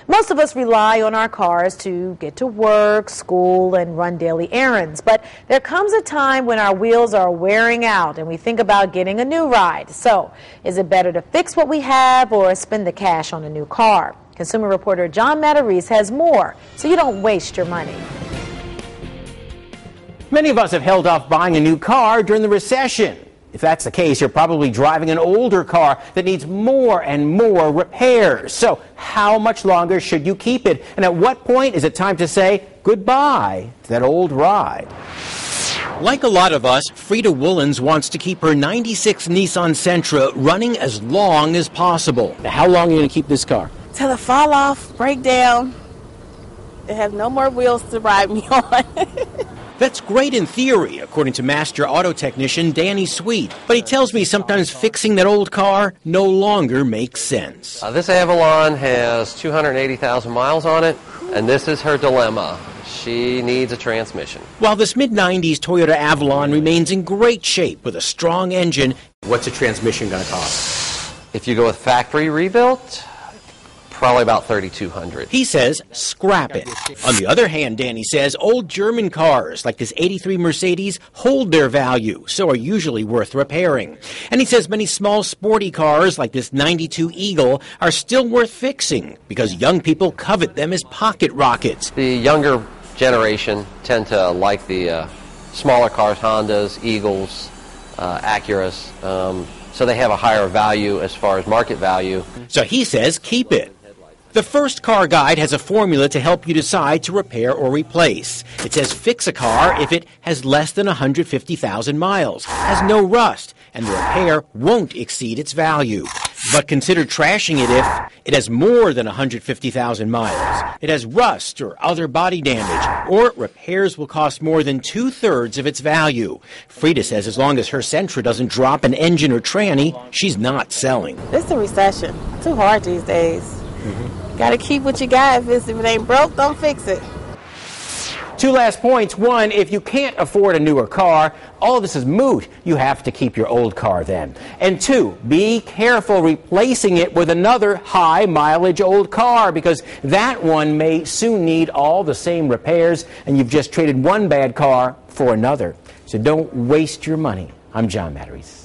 Most of us rely on our cars to get to work, school, and run daily errands. But there comes a time when our wheels are wearing out and we think about getting a new ride. So, is it better to fix what we have or spend the cash on a new car? Consumer reporter John Matarese has more, so you don't waste your money. Many of us have held off buying a new car during the recession. If that's the case, you're probably driving an older car that needs more and more repairs. So how much longer should you keep it? And at what point is it time to say goodbye to that old ride? Like a lot of us, Frida Woolens wants to keep her '96 Nissan Sentra running as long as possible. Now, how long are you going to keep this car? Till it fall off, break down, and have no more wheels to ride me on. That's great in theory, according to master auto technician Danny Sweet. But he tells me sometimes fixing that old car no longer makes sense. This Avalon has 280,000 miles on it, and this is her dilemma. She needs a transmission. While this mid-'90s Toyota Avalon remains in great shape with a strong engine, what's a transmission going to cost? If you go with factory rebuilt, probably about $3,200. He says scrap it. On the other hand, Danny says old German cars like this '83 Mercedes hold their value, so are usually worth repairing. And he says many small sporty cars like this '92 Eagle are still worth fixing because young people covet them as pocket rockets. The younger generation tend to like the smaller cars, Hondas, Eagles, Acuras, so they have a higher value as far as market value. So he says keep it. The First Car Guide has a formula to help you decide to repair or replace. It says fix a car if it has less than 150,000 miles, has no rust, and the repair won't exceed its value. But consider trashing it if it has more than 150,000 miles, it has rust or other body damage, or repairs will cost more than 2/3 of its value. Frida says as long as her Sentra doesn't drop an engine or tranny, she's not selling. It's a recession. Too hard these days. Got to keep what you got. If it ain't broke, don't fix it. Two last points. One, if you can't afford a newer car, all of this is moot. You have to keep your old car then. And two, be careful replacing it with another high mileage old car because that one may soon need all the same repairs and you've just traded one bad car for another. So don't waste your money. I'm John Matarese.